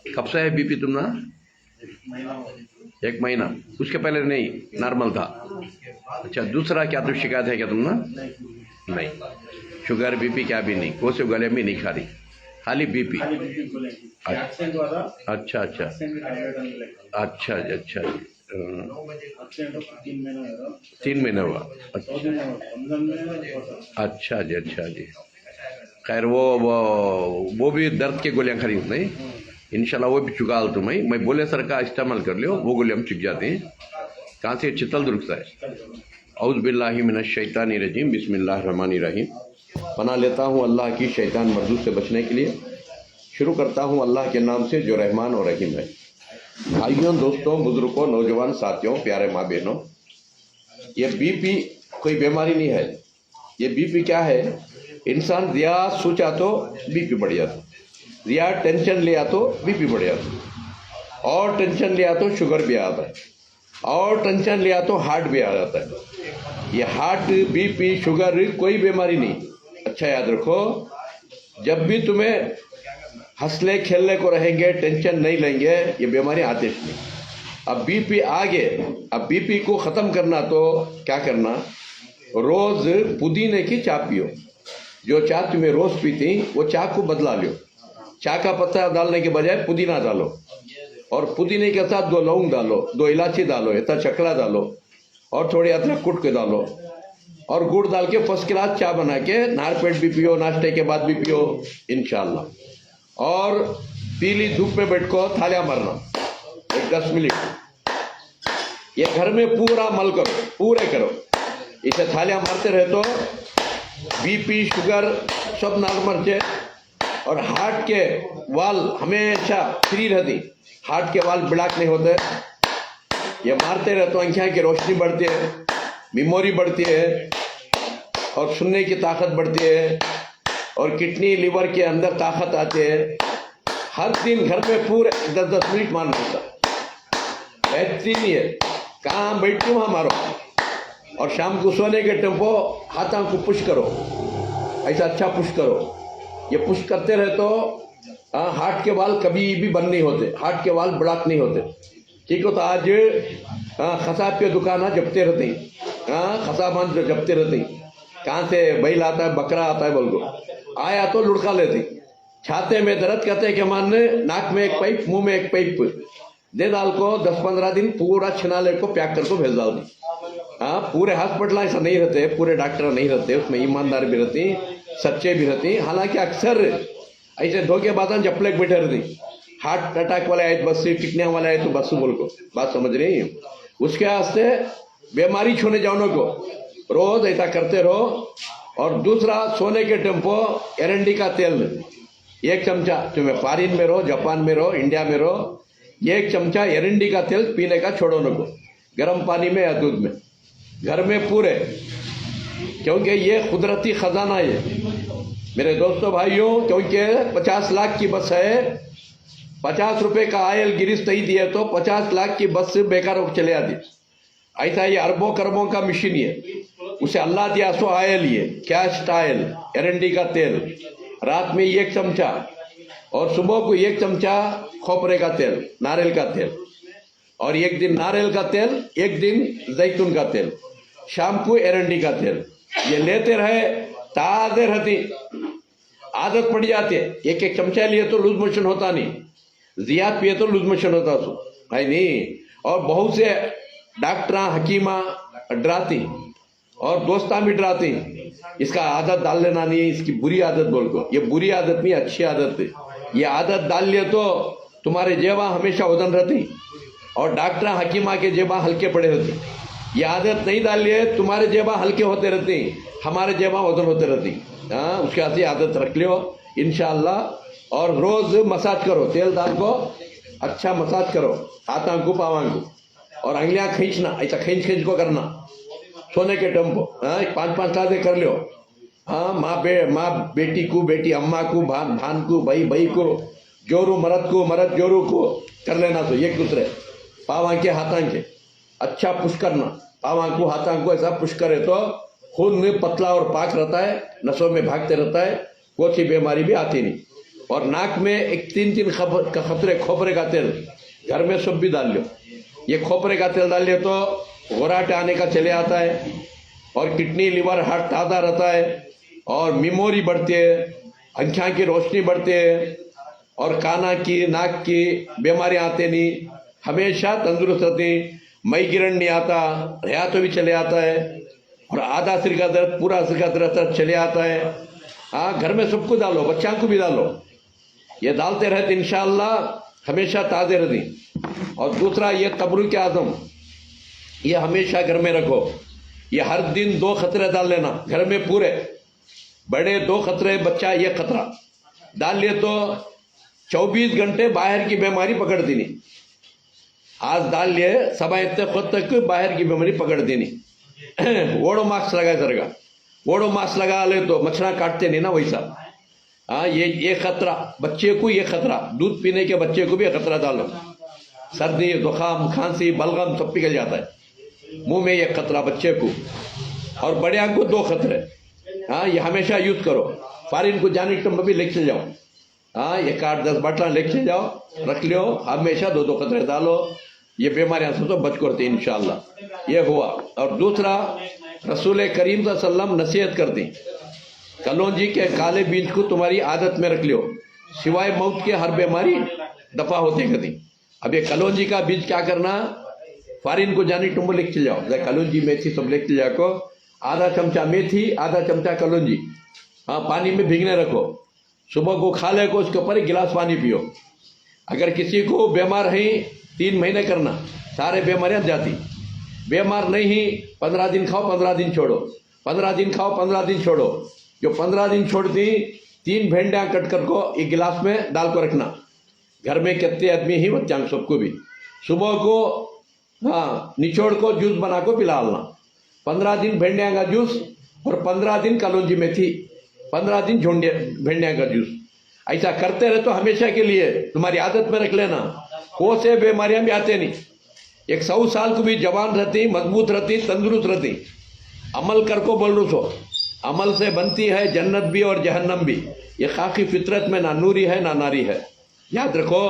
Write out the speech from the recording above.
कब से है बीपी तुम्हारा? 1 महीना। उसके पहले नहीं, नॉर्मल था। अच्छा, दूसरा क्या तो शिकायत है क्या तुम्हारा? नहीं, शुगर बीपी क्या भी नहीं, कोई से गले में नहीं खा रही, खाली बीपी। अच्छा अच्छा अच्छा अच्छा। 3 महीने हुआ। अच्छा जी, अच्छा जी। खैर वो भी दर्द की गोलियां खरीद नहीं, इंशाल्लाह वो भी चुका लो तुम्हें। मैं बोले सर का इस्तेमाल कर लियो, वो गोली हम चुक जाते हैं। कहाँ से? चित्तलदुर्ग से है। औज़ बिल्लाहि मिनश शैतानिर रजीम, बिस्मिल्लाहिर रहमानिर रहीम। पनाह लेता हूँ अल्लाह की शैतान मर्दूद से बचने के लिए। शुरू करता हूँ अल्लाह के नाम से जो रहमान और रहीम है। भाइयों, दोस्तों, बुजुर्गों, नौजवान साथियों, प्यारे माँ बहनों, ये बीपी कोई बीमारी नहीं है। ये बीपी क्या है? इंसान रिया सोचा तो बीपी बढ़ जाता, रिया टेंशन लिया तो बीपी बढ़ जाता, और टेंशन लिया तो शुगर भी आता है, और टेंशन लिया तो हार्ट भी आ जाता है। ये हार्ट, बीपी, शुगर कोई बीमारी नहीं। अच्छा याद रखो, जब भी तुम्हें हंसले खेलने को रहेंगे, टेंशन नहीं लेंगे, ये बीमारी आती नहीं। अब बीपी आ गए, अब बीपी को ख़त्म करना तो क्या करना? रोज़ पुदीने की चाय पियो। जो चाय तुम्हें रोज़ पीती वो चाय को बदला लो। चाय का पत्ता डालने के बजाय पुदीना डालो, और पुदीने के साथ 2 लौंग डालो, 2 इलायची डालो, इतना चकला डालो, और थोड़ी अदरक कूट के डालो, और गुड़ डाल के फर्स्ट क्लास चाय बना के नार पेट भी पियो, नाश्ते के बाद भी पियो इंशाल्लाह। और पीली धूप में बैठ को थालियां मारना 10 मिनट। ये घर में पूरा मल करो, पूरे करो, इसे थालियां मारते रहे तो बीपी, शुगर सब नॉर्मल है। और हार्ट के वाल हमेशा फ्री रहती, हार्ट के वाल ब्लॉक नहीं होते। ये मारते रहे तो आंखें की रोशनी बढ़ती है, मेमोरी बढ़ती है, और सुनने की ताकत बढ़ती है, और किडनी लिवर के अंदर ताकत आती है। हर दिन घर में पूरे 10-10 मिनट मारना होता, बेहतरीन है। कहाँ बैठती वहाँ मारो, और शाम को सोने के टेम्पो हाथों को पुश करो, ऐसा अच्छा पुश करो। ये पुश करते रहे तो हार्ट के वाल कभी भी बंद नहीं होते, हार्ट के वाल ब्लॉक नहीं होते। ठीक हो? तो आज खसाब के दुकान जपते रहते हैं, खसाबान जो जपते रहते हैं, कहाँ से बैल आता है, बकरा आता है, बोल को आया तो लुढ़का लेते। छाते में दर्द कहते हैं कि मानने, नाक में एक पाइप, मुंह में एक पाइप दे डाल को 10-15 दिन पूरा छिनाले को पैक करके भेज डाल दी। पूरे हॉस्पिटल ऐसा नहीं रहते, पूरे डॉक्टर नहीं रहते, उसमें ईमानदार भी रहती, सच्चे भी रहती। हालांकि अक्सर ऐसे धोखेबाज जपले बैठे रहती, हार्ट अटैक वाले आए बस, टिकने वाले आए तो बस बोल को, बात समझ रही। उसके वास्ते बीमारी छूने जाने को रोज ऐसा करते रहो। और दूसरा, सोने के टेम्पो एरंडी का तेल 1 चमचा, तुम्हें फॉरिन में रहो, जापान में रहो, इंडिया में रहो, 1 चमचा एरंडी का तेल पीने का छोड़ो न को, गर्म पानी में या दूध में, घर में पूरे, क्योंकि ये कुदरती खजाना है मेरे दोस्तों भाइयों। क्योंकि 50 लाख की बस है, 50 रुपए का आयल गिरिश नहीं दिए तो 50 लाख की बस बेकार हो चले आती। ऐसा ये अरबों करबों का मशीन है, उसे अल्लाह दिया सो आयल, ये कैस्ट आयल, एरंडी का तेल, रात में 1 चमचा, और सुबह को 1 चमचा खोपरे का तेल, नारियल का तेल, और 1 दिन नारियल का तेल, 1 दिन जैतून का तेल, शाम को एरंडी का तेल। ये लेते रहे, ताज़े रहती, आदत पड़ जाती है। 1-1 चमचा लिए तो लूज मोशन होता नहीं, जियाद पिए तो लूज मोशन होता है नहीं। और बहुत से डॉक्टर, हकीमा डराती, और दोस्ता भी डराती, इसका आदत डाल लेना नहीं है, इसकी बुरी आदत बोल को। ये बुरी आदत नहीं, अच्छी आदत है। ये आदत डाल लिए तो तुम्हारे जेबा हमेशा वजन रहती, और डॉक्टर हकीमा के जेबा हल्के पड़े रहती। ये आदत नहीं डाल लिए, तुम्हारे जेबा हल्के होते रहती, हमारे जेबा वजन होते रहती। उसके ऐसी आदत रख लियो इंशाल्लाह। और रोज मसाज करो, तेल डाल को अच्छा मसाज करो, हाथों को, पावां को, और अंगलियां खींचना, ऐसा खींच को करना। सोने के टेम्पो 5-5 ताजे कर लो। माँ बेटी को, बेटी अम्मा को, भान को, भाई को, जोरू मर्द को, मर्द जोरू को कर लेना। तो एक दूसरे पावां के, हाथां के अच्छा पुश करना, पावां को, हाथां को ऐसा पुश करे तो खून में पतला और पाक रहता है, नसों में भागते रहता है, कोई सी बीमारी भी आती नहीं। اور ناک میں ایک 3 خطرے کھوپرے کا تیل گھر میں سب بھی ڈال لو. یہ کھوپرے کا تیل ڈال لے تو غراٹ آنے کا چلے آتا ہے اور کڈنی لیور ہارٹ تازہ رہتا ہے اور میموری بڑھتی ہے, آنکھوں کی روشنی بڑھتی ہے اور کانا کی ناک کی بیماریاں آتے نہیں, ہمیشہ تندرست رہتی, مائیگرین نہیں آتا, ریاتوں بھی چلے آتا ہے اور آدھا سر کا درد پورا سر کا درد چلے آتا ہے. ہاں گھر میں سب کو ڈالو, بچوں کو بھی ڈالو, یہ ڈالتے رہتے انشاءاللہ ہمیشہ تازے رہتی. اور دوسرا یہ تبرک اعظم یہ ہمیشہ گھر میں رکھو, یہ ہر دن 2 خطرے ڈال لینا گھر میں پورے بڑے 2 خطرے, بچہ 1 خطرہ ڈال لیے تو 24 گھنٹے باہر کی بیماری پکڑتی نہیں. آج ڈال لیے صبح اتنے خود تک باہر کی بیماری پکڑتی نہیں. ووڑو ماسک لگائے سر کا, ووڑو ماسک لگا لے تو مچھرا کاٹتے نہیں نا ویسا. ہاں یہ خطرہ بچے کو, یہ خطرہ دودھ پینے کے بچے کو بھی یہ خطرہ ڈالو. سردی زکام کھانسی بلغم سب پگھل جاتا ہے منہ میں, یہ خطرہ بچے کو. اور بڑے کو 2 خطرے. ہاں یہ ہمیشہ یوز کرو. فارن کو جانے کے بھی لے کے جاؤ. ہاں یہ 8-10 باٹل لے کے جاؤ, رکھ لو, ہمیشہ 2 خطرے ڈالو. یہ بیماریاں سے تو بچ کرتے انشاءاللہ. یہ ہوا. اور دوسرا رسول کریم صلی اللہ علیہ وسلم نصیحت کرتی, کلونجی کے کالے بیج کو تمہاری عادت میں رکھ لو, سوائے موت کے ہر بیماری دفع ہوتے کہتی. اب یہ کلونجی کا بیج کیا کرنا, فارن کو جانی ٹمبو لے کے جاؤ, کلونجی میتھی سب لے کے جا کو, آدھا چمچہ میتھی آدھا چمچہ کلونجی ہاں پانی میں بھیگنے رکھو. صبح کو کھا لے کو اس کے اوپر 1 گلاس پانی پیو. اگر کسی کو بیمار ہے 3 مہینے کرنا, سارے بیماریاں جاتی. بیمار نہیں 15 دن کھاؤ 15 دن چھوڑو, 15 دن کھاؤ 15 دن چھوڑو. جو 15 دن چھوڑتی 3 بھنڈیاں کٹ کر کو 1 گلاس میں ڈال کو رکھنا. گھر میں کتنے آدمی ہی بچوں سب کو بھی صبح کو ہاں نچوڑ کو جوس بنا کو پلا لینا. 15 دن بھنڈیاں کا جوس اور 15 دن کلونجی میتھی, 15 دن بھنڈیاں کا جوس. ایسا کرتے رہے تو ہمیشہ کے لیے تمہاری عادت میں رکھ لینا, کو سے بیماریاں بھی آتے نہیں. 100 سال کو بھی جوان رہتی, مضبوط رہتی, تندرست رہتی. عمل کر کو بول رہو سو, عمل سے بنتی ہے جنت بھی اور جہنم بھی. یہ خاکی فطرت میں نہ نوری ہے نہ ناری ہے, یاد رکھو.